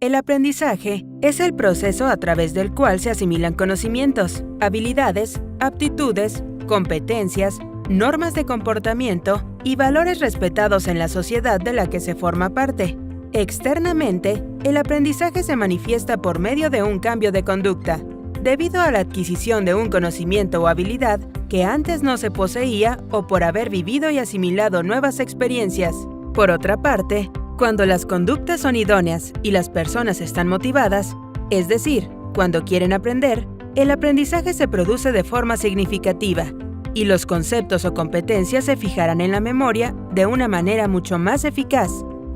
El aprendizaje es el proceso a través del cual se asimilan conocimientos, habilidades, aptitudes, competencias, normas de comportamiento y valores respetados en la sociedad de la que se forma parte. Externamente, el aprendizaje se manifiesta por medio de un cambio de conducta, debido a la adquisición de un conocimiento o habilidad que antes no se poseía o por haber vivido y asimilado nuevas experiencias. Por otra parte, cuando las conductas son idóneas y las personas están motivadas, es decir, cuando quieren aprender, el aprendizaje se produce de forma significativa y los conceptos o competencias se fijarán en la memoria de una manera mucho más eficaz.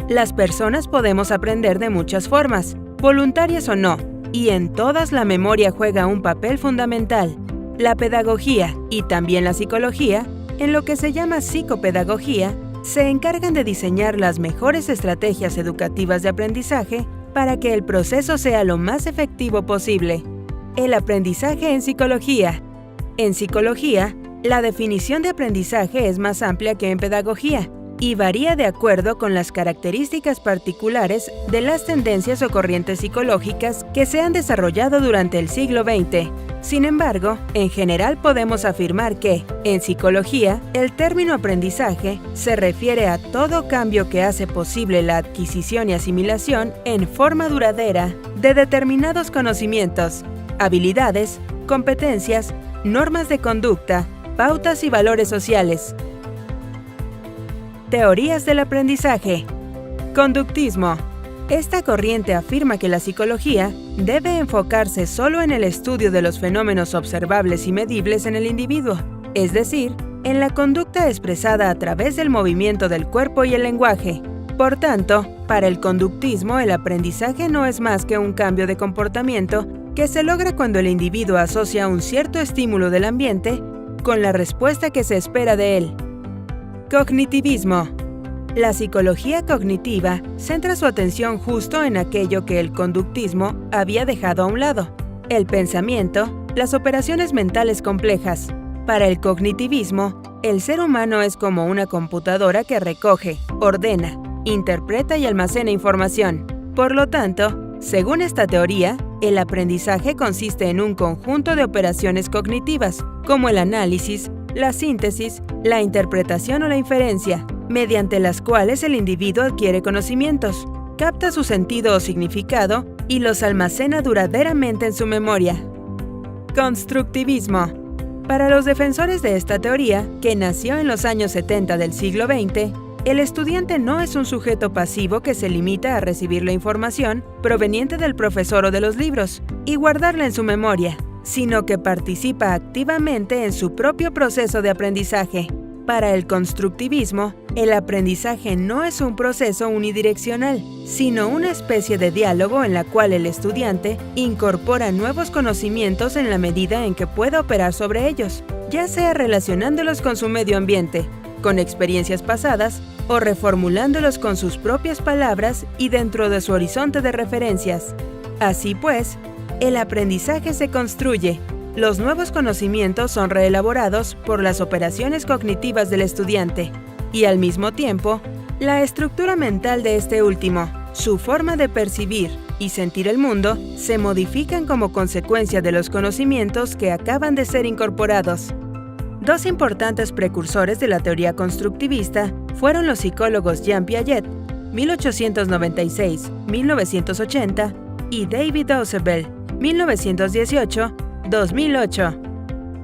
Las personas podemos aprender de muchas formas, voluntarias o no, y en todas la memoria juega un papel fundamental. La pedagogía y también la psicología, en lo que se llama psicopedagogía, se encargan de diseñar las mejores estrategias educativas de aprendizaje para que el proceso sea lo más efectivo posible. El aprendizaje en psicología. En psicología, la definición de aprendizaje es más amplia que en pedagogía y varía de acuerdo con las características particulares de las tendencias o corrientes psicológicas que se han desarrollado durante el siglo XX. Sin embargo, en general podemos afirmar que, en psicología, el término aprendizaje se refiere a todo cambio que hace posible la adquisición y asimilación en forma duradera de determinados conocimientos, habilidades, competencias, normas de conducta, pautas y valores sociales. Teorías del aprendizaje. Conductismo. Esta corriente afirma que la psicología debe enfocarse solo en el estudio de los fenómenos observables y medibles en el individuo, es decir, en la conducta expresada a través del movimiento del cuerpo y el lenguaje. Por tanto, para el conductismo, el aprendizaje no es más que un cambio de comportamiento que se logra cuando el individuo asocia un cierto estímulo del ambiente con la respuesta que se espera de él. Cognitivismo. La psicología cognitiva centra su atención justo en aquello que el conductismo había dejado a un lado: el pensamiento, las operaciones mentales complejas. Para el cognitivismo, el ser humano es como una computadora que recoge, ordena, interpreta y almacena información. Por lo tanto, según esta teoría, el aprendizaje consiste en un conjunto de operaciones cognitivas, como el análisis, la síntesis, la interpretación o la inferencia, mediante las cuales el individuo adquiere conocimientos, capta su sentido o significado y los almacena duraderamente en su memoria. Constructivismo. Para los defensores de esta teoría, que nació en los años 70 del siglo XX, el estudiante no es un sujeto pasivo que se limita a recibir la información proveniente del profesor o de los libros y guardarla en su memoria, sino que participa activamente en su propio proceso de aprendizaje. Para el constructivismo, el aprendizaje no es un proceso unidireccional, sino una especie de diálogo en la cual el estudiante incorpora nuevos conocimientos en la medida en que pueda operar sobre ellos, ya sea relacionándolos con su medio ambiente, con experiencias pasadas o reformulándolos con sus propias palabras y dentro de su horizonte de referencias. Así pues, el aprendizaje se construye. Los nuevos conocimientos son reelaborados por las operaciones cognitivas del estudiante y, al mismo tiempo, la estructura mental de este último, su forma de percibir y sentir el mundo, se modifican como consecuencia de los conocimientos que acaban de ser incorporados. Dos importantes precursores de la teoría constructivista fueron los psicólogos Jean Piaget, 1896-1980, y David Ausubel, 1918-2008.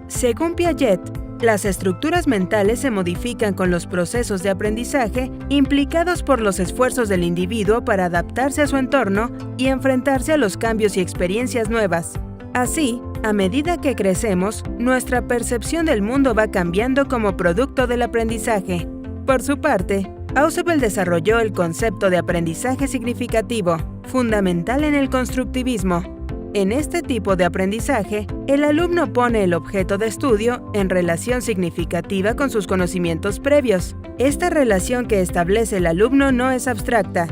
Según Piaget, las estructuras mentales se modifican con los procesos de aprendizaje implicados por los esfuerzos del individuo para adaptarse a su entorno y enfrentarse a los cambios y experiencias nuevas. Así, a medida que crecemos, nuestra percepción del mundo va cambiando como producto del aprendizaje. Por su parte, Ausubel desarrolló el concepto de aprendizaje significativo, fundamental en el constructivismo. En este tipo de aprendizaje, el alumno pone el objeto de estudio en relación significativa con sus conocimientos previos. Esta relación que establece el alumno no es abstracta,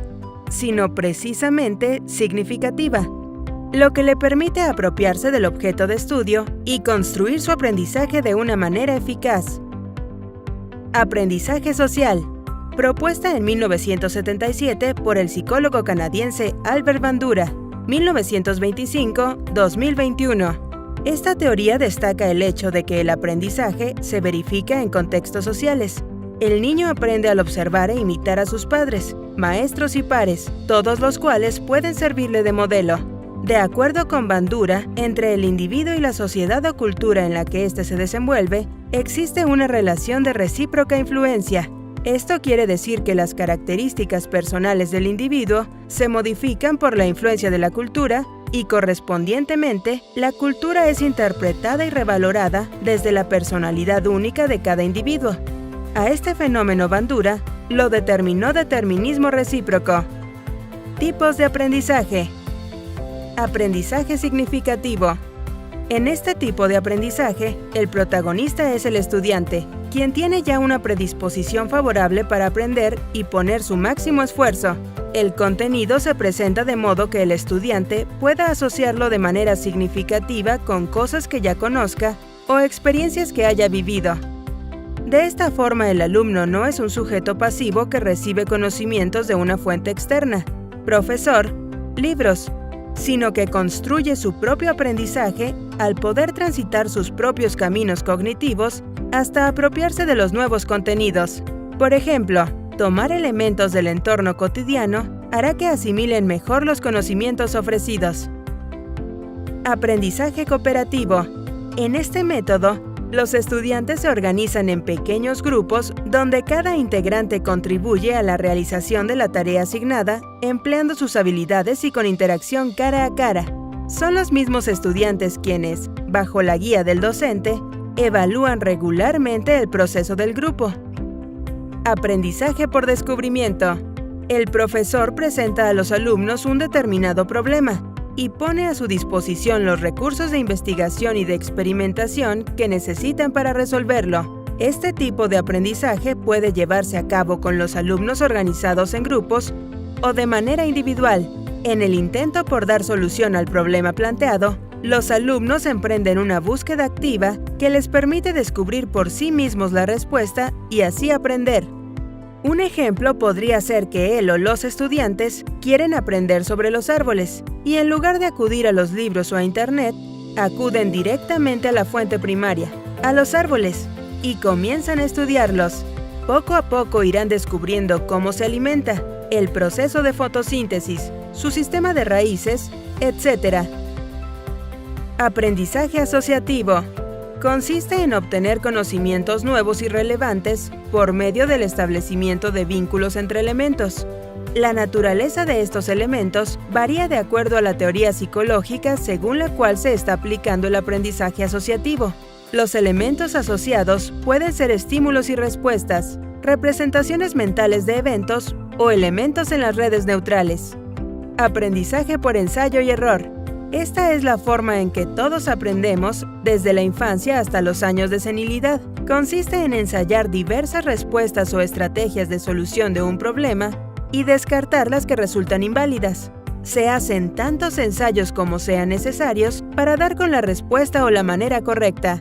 sino precisamente significativa, lo que le permite apropiarse del objeto de estudio y construir su aprendizaje de una manera eficaz. Aprendizaje social. propuesta en 1977 por el psicólogo canadiense Albert Bandura, 1925-2021. Esta teoría destaca el hecho de que el aprendizaje se verifica en contextos sociales. El niño aprende al observar e imitar a sus padres, maestros y pares, todos los cuales pueden servirle de modelo. De acuerdo con Bandura, entre el individuo y la sociedad o cultura en la que éste se desenvuelve, existe una relación de recíproca influencia. Esto quiere decir que las características personales del individuo se modifican por la influencia de la cultura y, correspondientemente, la cultura es interpretada y revalorada desde la personalidad única de cada individuo. A este fenómeno Bandura lo denominó determinismo recíproco. Tipos de aprendizaje. Aprendizaje significativo. En este tipo de aprendizaje, el protagonista es el estudiante, quien tiene ya una predisposición favorable para aprender y poner su máximo esfuerzo. El contenido se presenta de modo que el estudiante pueda asociarlo de manera significativa con cosas que ya conozca o experiencias que haya vivido. De esta forma, el alumno no es un sujeto pasivo que recibe conocimientos de una fuente externa, profesor, libros, sino que construye su propio aprendizaje al poder transitar sus propios caminos cognitivos hasta apropiarse de los nuevos contenidos. Por ejemplo, tomar elementos del entorno cotidiano hará que asimilen mejor los conocimientos ofrecidos. Aprendizaje cooperativo. En este método, los estudiantes se organizan en pequeños grupos donde cada integrante contribuye a la realización de la tarea asignada, empleando sus habilidades y con interacción cara a cara. Son los mismos estudiantes quienes, bajo la guía del docente, evalúan regularmente el proceso del grupo. Aprendizaje por descubrimiento. El profesor presenta a los alumnos un determinado problema y pone a su disposición los recursos de investigación y de experimentación que necesitan para resolverlo. Este tipo de aprendizaje puede llevarse a cabo con los alumnos organizados en grupos o de manera individual. En el intento por dar solución al problema planteado, los alumnos emprenden una búsqueda activa que les permite descubrir por sí mismos la respuesta y así aprender. Un ejemplo podría ser que él o los estudiantes quieren aprender sobre los árboles y en lugar de acudir a los libros o a Internet, acuden directamente a la fuente primaria, a los árboles, y comienzan a estudiarlos. Poco a poco irán descubriendo cómo se alimenta, el proceso de fotosíntesis, su sistema de raíces, etc. Aprendizaje asociativo. Consiste en obtener conocimientos nuevos y relevantes por medio del establecimiento de vínculos entre elementos. La naturaleza de estos elementos varía de acuerdo a la teoría psicológica según la cual se está aplicando el aprendizaje asociativo. Los elementos asociados pueden ser estímulos y respuestas, representaciones mentales de eventos o elementos en las redes neutrales. Aprendizaje por ensayo y error. Esta es la forma en que todos aprendemos desde la infancia hasta los años de senilidad. Consiste en ensayar diversas respuestas o estrategias de solución de un problema y descartar las que resultan inválidas. Se hacen tantos ensayos como sean necesarios para dar con la respuesta o la manera correcta.